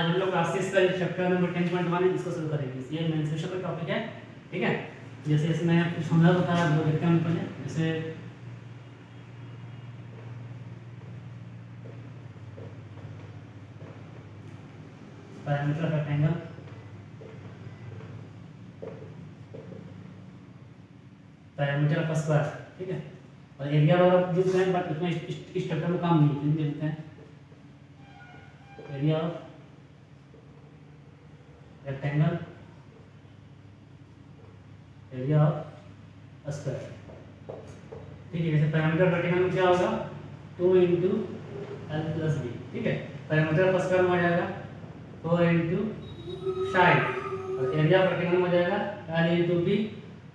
आज हम लोग क्लास 6 का चैप्टर नंबर 10.1 है, इसको शुरू करेंगे। ये मेंस्ट्रुएशन का टॉपिक है, ठीक है। जैसे इसमें कुछ समझा होता है वो देखते हैं हम पहले। जैसे parameter of rectangle, parameter of square, ठीक है। और एरिया वगैरह जो है, बट उसमें इस चैप्टर में काम नहीं है। देखते हैं area of rectangle, area of square, ठीक है। जैसे पैरामीटर रेक्टेंगल में क्या होगा, 2 इंटू एल प्लस बी, ठीक है। पैरामीटर ऑफ स्क्वायर में हो जाएगा 4 इंटू साइड, और एरिया ऑफ रेक्टेंगल में हो जाएगा एल इंटू बी,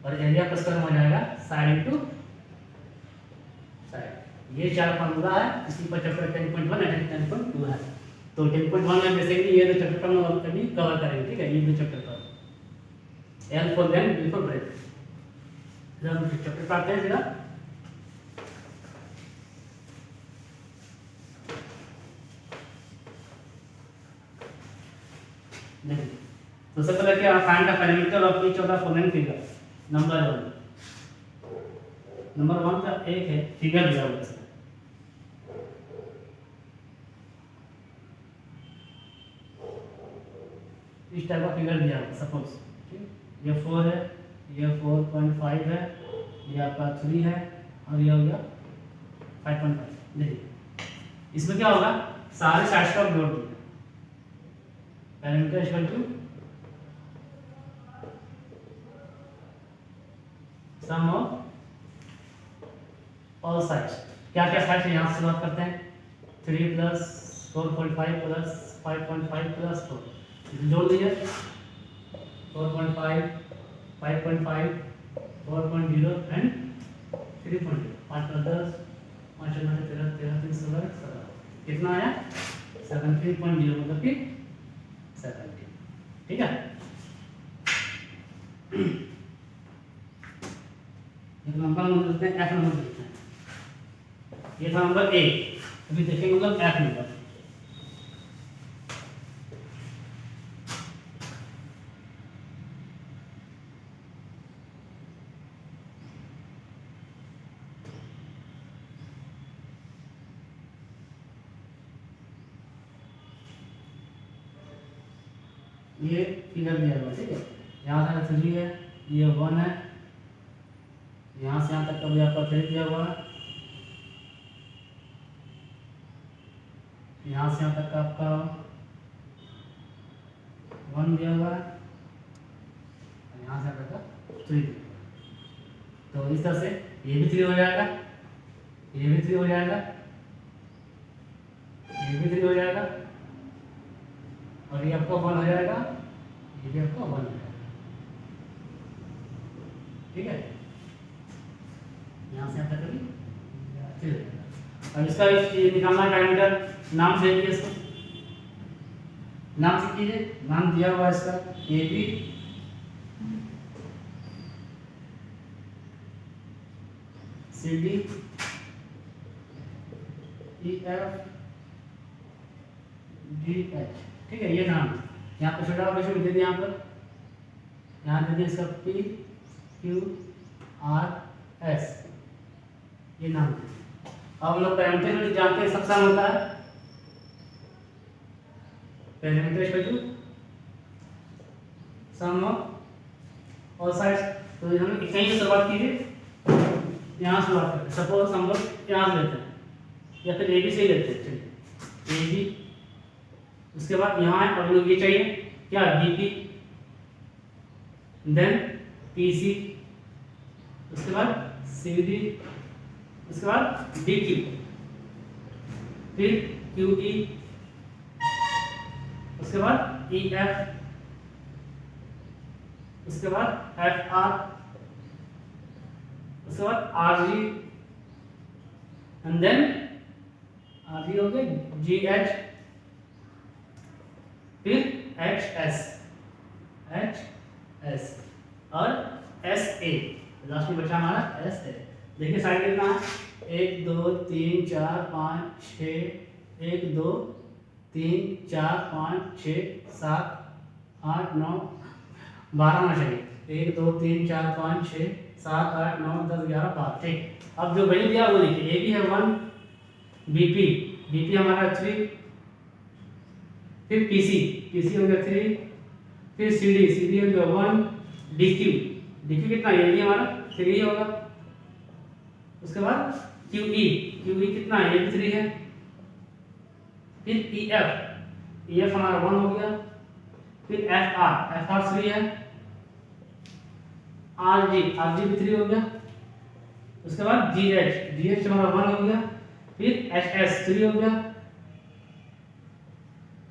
और एरिया ऑफ स्क्वायर में हो जाएगा साइड इंटू साइड। ये चार फार्मूला है इसी पर चैप्टर 10.1 और 10.2 है। तो 10.1 में बेसिकली ये दो चैप्टर हम लोग अभी कवर करेंगे, ठीक है। ये दो चैप्टर पर L for length, B for breadth. जब हम चैप्टर पढ़ते हैं जरा देखिए, तो सबसे पहले क्या find the parameter of each of the following figure. Number 1 का एक है फिगर दिया हुआ है, इस टाइप का फिगर दिया है सपोज, ठीक। ये 4 है, ये 4.5 है, ये आपका 3 है, और ये हो गया 5.5। देखिए इसमें क्या होगा, सारे साइड्स का जोड़ दिया। Parameter equal to sum of all sides. क्या क्या साइड्स है यहाँ से बात करते हैं, 3 प्लस 4.5 प्लस 5.5 प्लस 4 जोड़ दीजिए। 4.5, 5.5, 4.0 एंड 3.0। 5 प्लस 10, 5 9 13, 13 3 16 17, कितना आया 17.0, मतलब कि 17, ठीक है। नंबर देखते हैं, एफ नंबर देखते हैं। ये था नंबर ए, अभी देखेंगे मतलब एफ नंबर। ये फिगर दिया हुआ है, ठीक है। यहाँ से 3 है, ये 1 है, यहाँ से यहाँ तक का भी आपका 3 दिया हुआ है, यहाँ से यहाँ तक का आपका 1 दिया हुआ है, और यहाँ से यहाँ तक का 3 दिया हुआ है। तो इस तरह से ये भी 3 हो जाएगा, ये भी 3 हो जाएगा, ये भी 3 हो जाएगा, और ये आपका 1 हो जाएगा, ये भी आपका 1 हो जाएगा, ठीक है। यहाँ से यहाँ तक भी 3 हो जाएगा। अब इसका निकालना पैरामीटर, नाम दे दीजिए इसको, नाम से कीजिए। नाम दिया हुआ है इसका A B, C D, E F, G H, ठीक है। ये नाम यहाँ पर छोटा ऑपरेशन दे दिया, यहाँ पर यहाँ दे दिया इसका पी क्यू आर एस, ये नाम। अब हम लोग पैरामीटर जानते हैं, सबसे आसान होता है parameter equal to sum of all sides. तो हम कहीं से शुरुआत कीजिए, यहाँ से शुरुआत करते हैं। सपोज हम लोग यहाँ से लेते हैं, या फिर ए बी से ही लेते हैं, चलिए ए बी। उसके बाद यहाँ है, अब लोग ये चाहिए क्या, B P, then P C, उसके बाद सी डी, उसके बाद डी क्यू, फिर क्यू ई, उसके बाद ई एफ, उसके बाद एफ आर, उसके बाद R G, and then R G हो गए जी एच, फिर एच एस, और एस ए, लास्ट में बचा हमारा एस ए। देखिए साइड कितना है, 1 2 3 4 5 6, 1 2 3 4 5 6 7 8 9 12 होना चाहिए। 1 2 3 4 5 6 7 8 9 10 11 12। ठीक, अब जो वैल्यू दिया वो देखिए, ए बी है 1, बीपी बीपी हमारा 3, फिर पीसी पीसी हो गया 3, फिर सीडी हो गया 1, डीक्यू कितना है, ये भी हमारा 3 होगा। उसके बाद क्यूई कितना है, ये भी 3 है। फिर ईएफ हमारा 1 हो गया। फिर एफआर 3 है। आरजी भी 3 हो गया। उसके बाद जीएच हमारा 1 हो गया। फिर एचएस 3 हो गया।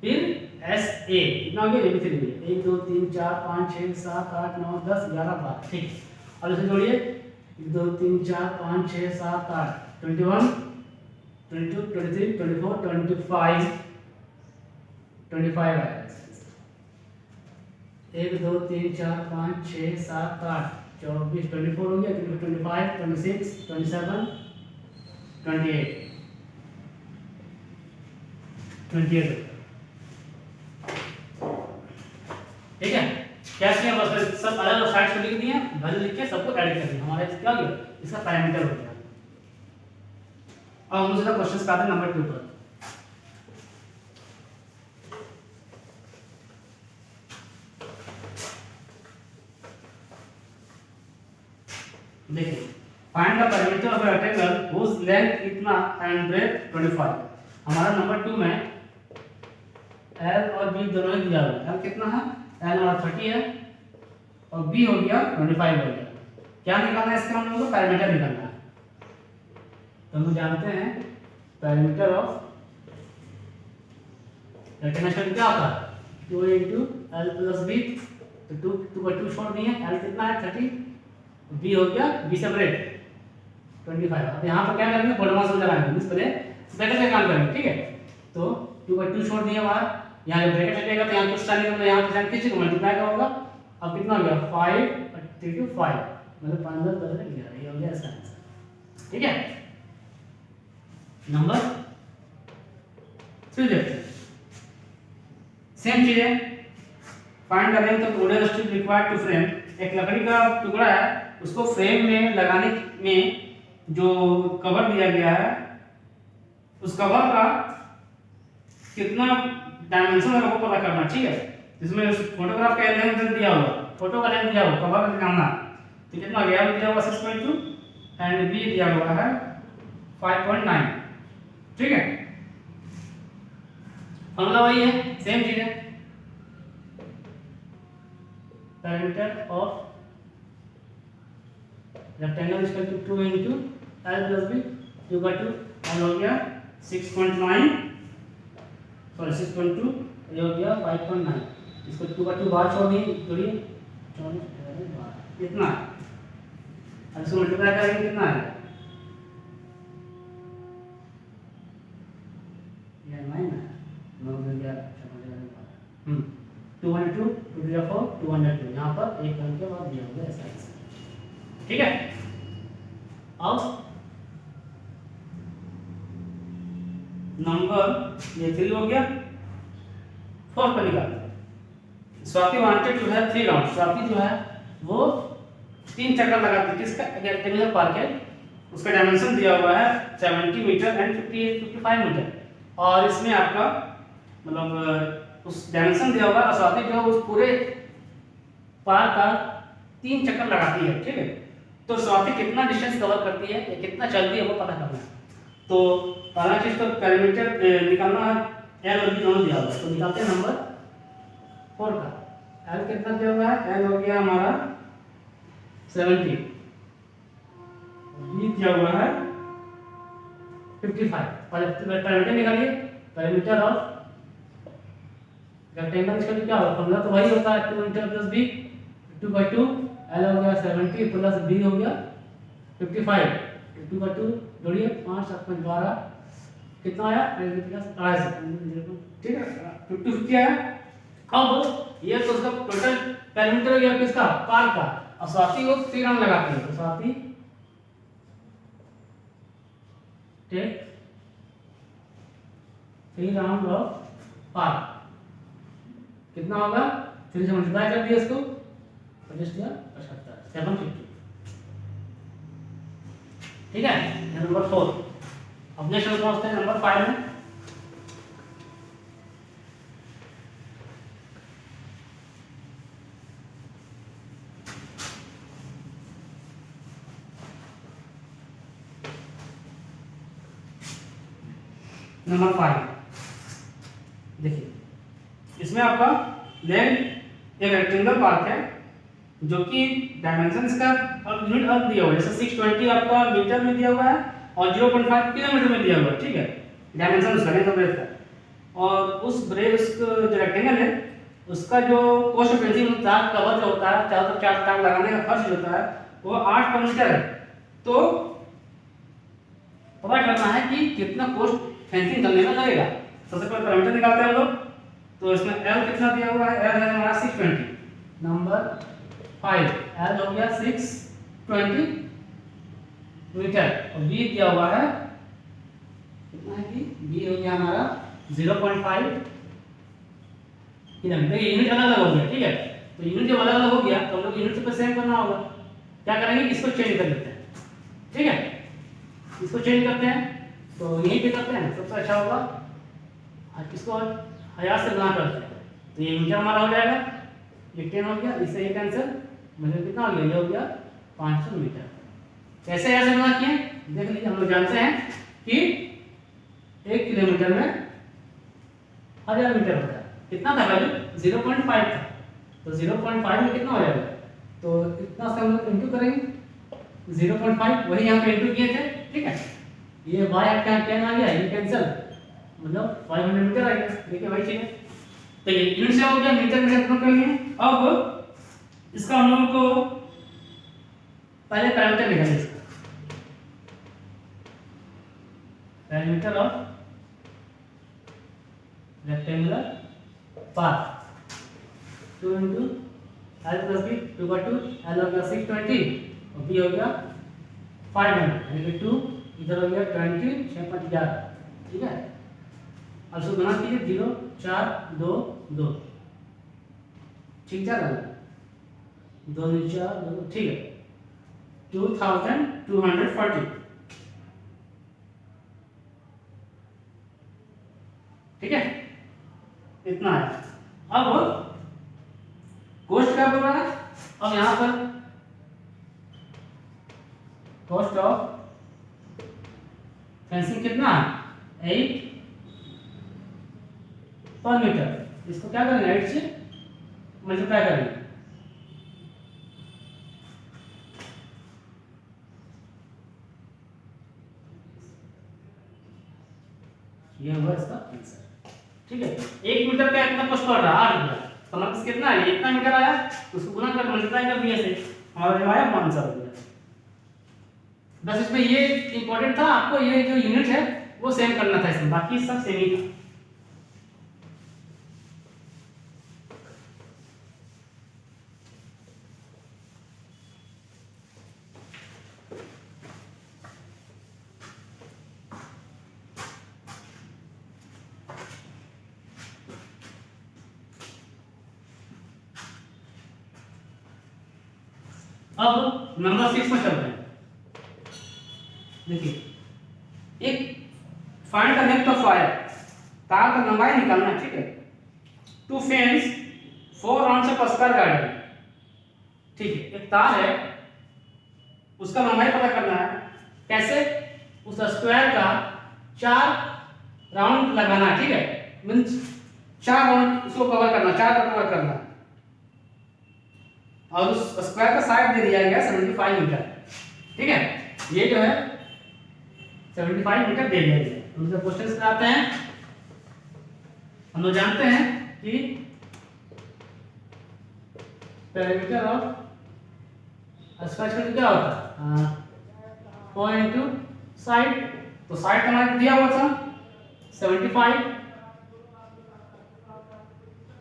फिर एसए कितना हो गया, ये भी 3 हो गया। 1 2 3 4 5 6 7 8 9 10 11 12। ठीक, और इसे जोड़िए, 1 2 3 4 5 6 7 8 21 22 23 24 25 आएगा। 1 2 3 4 5 6 7 8 24 24 हो गया। 25 26 27 28 28। ठीक है, क्या किया, बस सब अलग अलग साइड्स को लिख दिए, वैल्यू लिख के सबको ऐड कर दिया। हमारा क्या हो गया, इसका पैरामीटर हो गया। अब हम दूसरा क्वेश्चन का नंबर 2 पर देखिए, find the parameter of a rectangle whose length इतना एंड ब्रेथ 25। हमारा नंबर 2 में एल और बी दोनों ही दिया हुआ है। एल कितना है, एल हमारा 30 है और बी हो गया 25 हो गया। क्या निकालना है इसका, हम लोगों को पैरामीटर निकालना है। तो हम जानते हैं पैरामीटर ऑफ रेक्टेंगल क्या होता है, 2 × एल प्लस बी। तो 2 का 2 छोड़ दिए, एल कितना है 30, बी हो गया, बी से ब्रेथ 25। अब यहाँ पर क्या करेंगे, बॉडमास में लगाएंगे, इस पहले ब्रैकेट में काम करेंगे। ठीक है, तो 2 का 2 छोड़ दिए बाहर, यहाँ जब ब्रैकेट हटेगा तो यहाँ कुछ साइन निकलेगा, यहाँ पे साइन किसी को मल्टीप्लाई का होगा। अब कितना हो गया 5 और 3 to 5 मतलब 15 10 11, ये हो गया इसका आंसर। ठीक है, नंबर 3 देखते हैं। सेम चीज है, find the length of wooden strip required to frame. एक लकड़ी का टुकड़ा है, उसको फ्रेम में लगाने में जो कवर दिया गया है, उस कवर का कितना डायमेंशन है वो पता करना। ठीक है, इसमें उस फोटोग्राफ का लेंथ दिया हुआ, फोटो का लेंथ दिया हुआ, कवर का निकालना। तो कितना गया, दिया हुआ 6.2 एंड बी दिया हुआ है 5.9। ठीक है, फॉर्मूला वही है, सेम चीज है। Parameter of rectangle equal to 2 × L plus B. 2 का 2 एल हो गया 6.9 सॉरी 6.2, ये हो गया 5.9। इसको 2 का 2 बाहर छोड़िए, जोड़िए 24 कितना है, अब इसको मल्टीप्लाई करेंगे कितना है, ये 9 है, 9 हो गया 202 2 4 202। यहाँ पर एक अंक के बाद दिया होगा ऐसा आंसर। ठीक है, अब नंबर ये 3 हो गया। 4 पर निकाल, Swati wanted to have 3 round. Swati जो है वो 3 चक्कर लगाती है किसका, रेक्टेंगुलर पार्क है, उसका डायमेंशन दिया हुआ है 70 मीटर एंड 55 मीटर। और इसमें आपका मतलब उस डायमेंशन दिया हुआ है, स्वाति जो है उस पूरे पार्क का 3 चक्कर लगाती है। ठीक है, तो स्वाति कितना डिस्टेंस कवर करती है या कितना चलती है वो पता करना है। तो पहला चीज तो पैरामीटर निकालना है, एल और बी दोनों दिया हुआ है। तो निकालते हैं नंबर 4 का। एल कितना दिया हुआ है, एल हो गया हमारा 70, बी दिया हुआ है 55। पैरामीटर निकालिए, पैरामीटर ऑफ रेक्टेंगल इसका क्या होगा, फॉर्मूला तो वही होता है 2 × प्लस बी। 2 का 2 एल हो गया 70 प्लस बी हो गया 55। 2 का 2 जोड़िए 5 7 5 12 कितना आया, 2.5। ठीक है, 50 आया। अब ये तो उसका टोटल पैरामीटर हो गया किसका, पार्क का। और स्वाति को 3 राउंड लगाती है, तो स्वाति टेक 3 राउंड ऑफ 5 कितना होगा, 3 से मल्टीप्लाई कर दिया इसको, 25 या 75, 750। ठीक है, नंबर 4। अब नेक्स्ट पहुंचते हैं नंबर 5 में। नंबर 5 देखिए, इसमें आपका लेंथ एक रेक्टेंगल पार्ट है जो कि डायमेंशन इसका अब यूनिट अब दिया हुआ है, जैसे 620 आपका मीटर में दिया हुआ है और 0.5 किलोमीटर में दिया हुआ है। ठीक है, डायमेंशन उसका लेंथ और ब्रेथ का। और उस ब्रेथ जो रेक्टेंगल है उसका जो कोस्ट ऑफ फेंसिंग तार कवर जो होता है, चारों तरफ 4 तार लगाने का खर्च जो होता है वो 8 पर मीटर है। तो पता करना है कि कितना कोस्ट फेंसिंग करने में लगेगा। सबसे पहले पैरामीटर निकालते हैं हम लोग। तो इसमें L कितना दिया हुआ है, L है हमारा 620। नंबर 5 L हो गया 620 मीटर और B दिया हुआ है कितना है कि B हो गया हमारा 0.5 किलोमीटर। यूनिट अलग अलग हो गया। ठीक है, तो यूनिट जब अलग अलग हो गया तो हम लोग यूनिट पे सेम करना होगा। क्या करेंगे, इसको चेंज कर देते हैं। ठीक है, इसको चेंज करते हैं तो यहीं पे करते हैं, सबसे अच्छा होगा। इसको 1000 से गुणा करते हैं तो ये मीटर हमारा हो जाएगा, ये 10 हो गया, इससे ये कैंसिल, मतलब कितना हो गया, ये हो गया 500 मीटर। कैसे ऐसे गुणा किए देख लीजिए। हम लोग जानते हैं कि 1 किलोमीटर में 1000 मीटर होता है। कितना था वैल्यू, 0.5 था, तो 0.5 में कितना हो जाएगा, तो इतना से हम लोग इंटू करेंगे 0.5, वही यहाँ पे इंटू किए थे। ठीक है, ये y आपका 10 आ गया, ये कैंसिल, मतलब 500 मीटर आ गया। देखिए वही चीज है। तो ये यूनिट से हो गया, मीटर में खत्म कर लिए। अब इसका हम लोगों को पहले पैरामीटर निकालेंगे इसका, parameter of rectangular path 2 into L plus B 2/2, L हो गया 620 और B हो गया 500, यानी कि 2 इधर हो गया 20, 6.11। ठीक है, अब इसको गुणा कीजिए 0 4 2 2, ठीक है, 2 4 2, ठीक है, 2240। ठीक है, इतना है। अब कॉस्ट क्या बोल रहा है, अब यहां पर कॉस्ट ऑफ फेंसिंग कितना है, 8 पर मीटर। इसको क्या करेंगे, 8 से मल्टीप्लाई करेंगे। ये हुआ इसका आंसर। ठीक है, 1 मीटर का इतना कॉस्ट पड़ रहा है 8 रुपया, तो मतलब कितना है, इतना मीटर आया, उसको गुना कर मल्टीप्लाई कर दिया से हमारा जो आया 500 रुपया। बस इसमें ये इंपॉर्टेंट था, आपको ये जो यूनिट है वो सेम करना था इसमें, बाकी सब सेम ही था। अब नंबर 6 में चलते हैं। देखिए, एक find the length of wire, तार का लंबाई निकालना है। ठीक है, to fence 4 rounds of square garden. ठीक है, एक तार है, उसका लंबाई पता करना है। कैसे, उस स्क्वायर का 4 राउंड लगाना है। ठीक है, मींस 4 राउंड उसको कवर करना, 4 का कवर करना, और उस स्क्वायर का साइड दे दिया गया 75 मीटर। ठीक है, ये जो है 75 मीटर दे दिया गया। हम जब क्वेश्चन पे आते हैं, हम लोग जानते हैं कि पैरामीटर ऑफ स्क्वायर क्या होता है, पॉइंट टू साइड। तो साइड हमारे दिया हुआ था 75,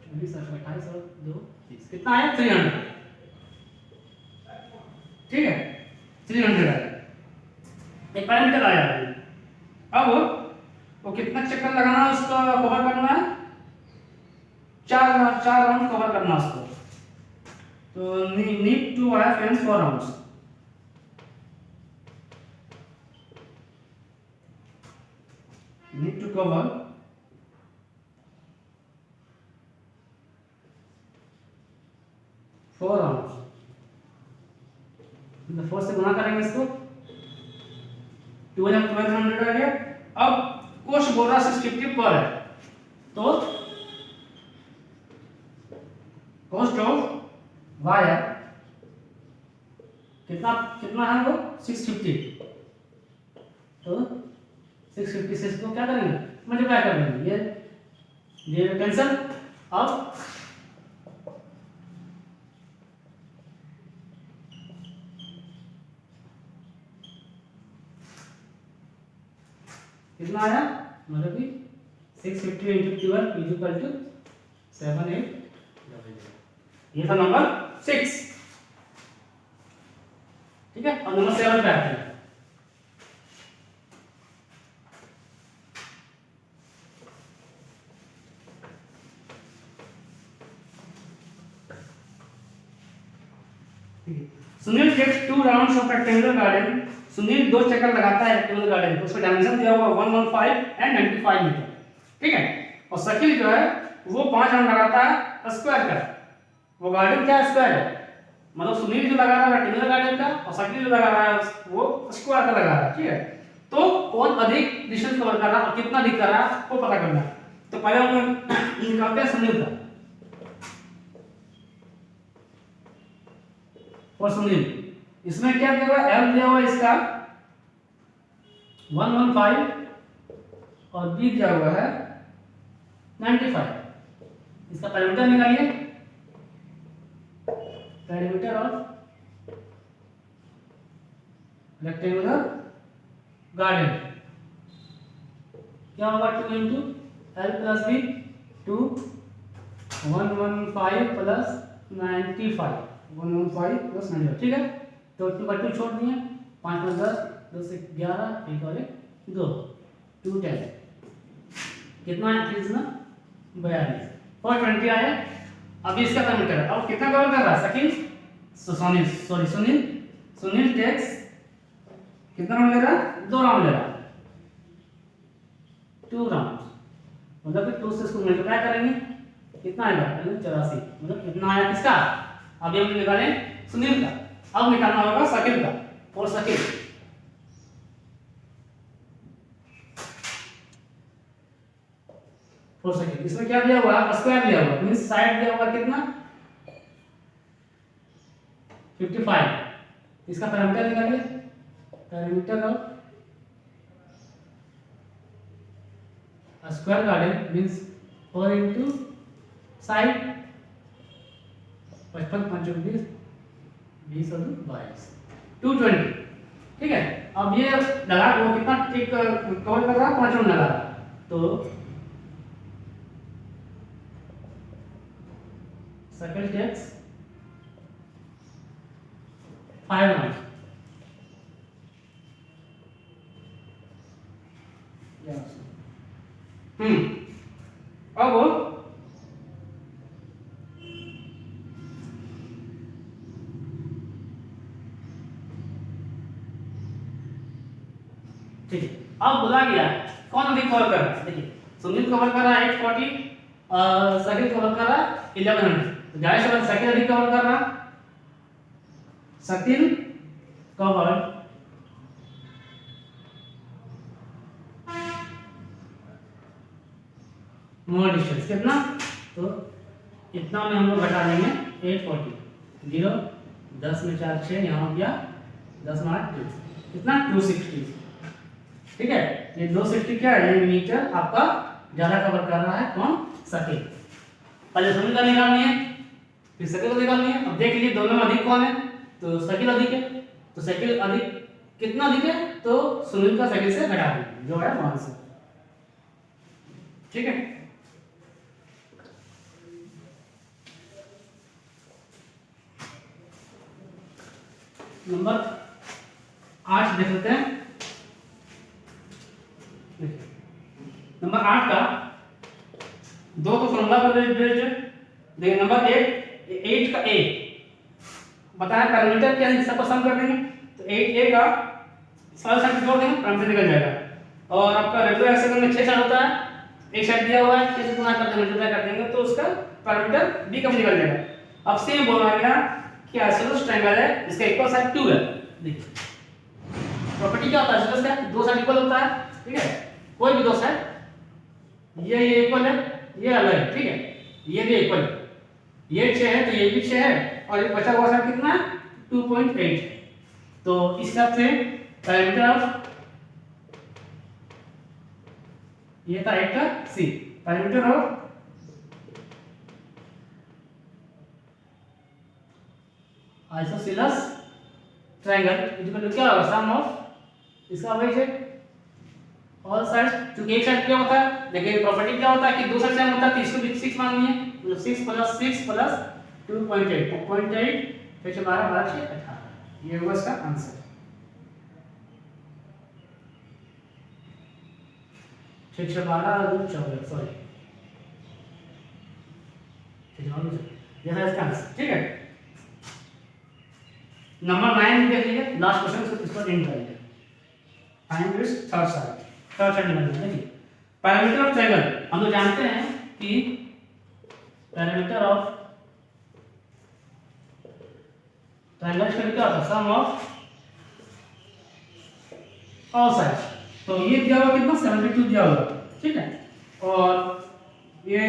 28 और 2 कितना आया, 300। ठीक है, 300 आया, एक पैरामीटर आया। अब वो कितना चक्कर लगाना है, उसका कवर करना है 4 राउंड कवर करना उसको, तो need to wire friends 4 rounds. Need to cover 4 rounds. तो 4 से गुना करेंगे इसको, 1200 आ गया। अब कोश बोल रहा 650 पर है, तो कॉस्ट ऑफ वायर कितना कितना है वो 650, तो 650 से इसको क्या करेंगे मल्टीप्लाई कर देंगे, ये कैंसिल। अब कितना आया, मतलब कि 650 इंटू 12 इज इक्वल टू 7800। ये था नंबर 6। ठीक है, अब नंबर 7 पे आते हैं। Sunil takes 2 rounds of rectangular garden. Sunil 2 चक्कर लगाता है रेक्टेंगुलर गार्डन को, उसका डायमेंशन दिया हुआ 115 एंड 95 मीटर। ठीक है, और शकील जो है वो 5 राउंड लगाता है स्क्वायर का। वो गार्डन क्या स्क्वायर है, मतलब सुनील जो लगा रहा है रेक्टेंगुलर गार्डन का और शकील जो लगा रहा है वो स्क्वायर का लगा रहा है। ठीक है, तो कौन अधिक डिस्टेंस कवर कर रहा है और कितना अधिक कर रहा है वो पता करना है। तो पहले हम निकालते हैं सुनील का, और सुनील इसमें क्या दिया हुआ है, एल दिया हुआ है इसका 115 और बी दिया हुआ है 95। इसका पैरामीटर निकालिए, पैरामीटर ऑफ रेक्टेंगुलर गार्डन क्या होगा, 2 into L plus B, 2 115 plus 95, 115 plus 95। ठीक है, तो 2 का 2 छोड़ दिए, 5 में 10, 2 से 11, एक और 2, 2 10 कितना है प्लीज ना 42 420 आया। अभी इसका पैरामीटर है, अब कितना कवर कर रहा है शकील, सुनील टेक्स कितना राउंड ले रहा है, 2 राउंड ले रहा है, 2 राउंड, मतलब कि 2 से इसको मल्टीप्लाई करेंगे कितना आएगा 84, मतलब कितना आया किसका। अभी हम निकालें सुनील का, अब निकालना होगा शकील का। और शकील इसमें क्या दिया हुआ है, स्क्वायर दिया हुआ है, मींस साइड दिया हुआ कितना 55। इसका पैरामीटर निकालिए, parameter of square garden means 4 into side 55 5 20 20 और 22 220। ठीक है, अब ये लगा वो कितना एक कवर कर रहा है, 5 राउंड लगा रहा है, तो सर्कल टेक्स 5 राउंड। अब ठीक है, अब बोला गया कौन अधिक कवर कर रहा है। देखिए सुनील कवर कर रहा है 840, शकील कवर कर रहा है 1100, तो जाहिर सी बात शकील अधिक कवर कर रहा है। शकील कवर मोर डिस्टेंस कितना, तो इतना में हम लोग घटा देंगे 840, 0 10 में 4 6, यहाँ हो गया 10 में 8 2, कितना 260। ठीक है, ये 260 क्या है, ये मीटर आपका ज्यादा कवर कर रहा है कौन, शकील। पहले सुनील का निकालनी है, फिर शकील का निकालनी है। अब देख लीजिए दोनों में अधिक कौन है, तो शकील अधिक है, तो शकील अधिक कितना अधिक है, तो सुनील का शकील से घटा दीजिए जो है वहां से। ठीक है, नंबर 8 देख लेते हैं। नंबर 8 का 2 तो फॉर्मूला पर बेस्ड है, देखिए नंबर 8 का ए बताया पैरामीटर क्या है, सबको सम कर देंगे तो 8a का सारा साइड जोड़ देंगे, पैरामीटर निकल जाएगा। और आपका रेगुलर एक्सेल में 6 साइड होता है, एक साइड दिया हुआ है 6 से गुना कर देंगे, मल्टीप्लाई कर देंगे तो उसका पैरामीटर b का भी निकल जाएगा। अब सेम बोला गया कि आइसोसेलेस ट्रायंगल है, इसका इक्वल साइड 2 है। देखिए प्रॉपर्टी क्या होता है आइसोसेलेस का, दो साइड इक्वल होता है, ठीक है, कोई भी दो साइड ये इक्वल है, ये अलग है, ठीक है, ये भी इक्वल है, ये 6 है तो ये भी 6 है, और ये बचा हुआ साइड कितना 2.8। तो इस हिसाब से पैरामीटर ऑफ ये था 8 का C, parameter of isosceles triangle equal to क्या होगा, सम ऑफ इसका वही है ऑल साइड्स। क्योंकि एक साइड क्या होता है, देखिए प्रॉपर्टी क्या होता है कि दो साइड सेम होता है, तो इसको भी 6 माननी है, मतलब 6 प्लस 6 प्लस 2.8 2.8 फिर से 12 12 6 18, ये होगा इसका आंसर। ठीक है 12 2 14 सॉरी ठीक है, ये है इसका आंसर, ठीक है। नंबर 9 देख लीजिए, लास्ट क्वेश्चन इसको एंड कर लीजिए। फाइंड इट्स थर्ड साइड निकालना है। देखिए पैरामीटर ऑफ ट्रायंगल हम लोग जानते हैं कि पैरामीटर ऑफ ट्रायंगल का क्या होता है, सम ऑफ ऑल साइड्स। तो ये दिया हुआ कितना 72 दिया हुआ, ठीक है, और ये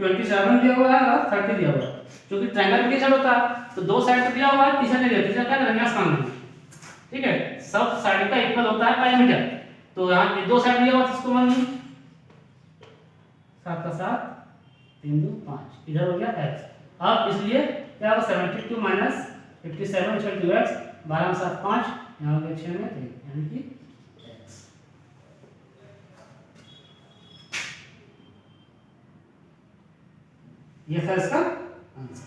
27 दिया हुआ है और 30 दिया हुआ है। क्योंकि ट्रायंगल के साइड होता है तो दो साइड तो दिया हुआ है, तीसरा नहीं दिया, तीसरा क्या करेंगे आसान है, ठीक है, सब साइड का इक्वल होता है पैरामीटर। तो यहाँ पे दो साइड दिया हुआ इसको मान लीजिए 7 का 7 3 2 5, इधर हो गया x। अब इसलिए क्या होगा 72 माइनस 57 इक्वल टू x, 12 में 7 5, यहाँ हो गया 6 में 3 यानी कि x। ये था इसका आंसर,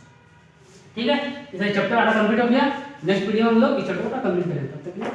ठीक है। इसे चैप्टर आधा कंप्लीट हो गया, नेक्स्ट वीडियो में हम लोग इस चैप्टर को कंप्लीट करेंगे, तब तक के लिए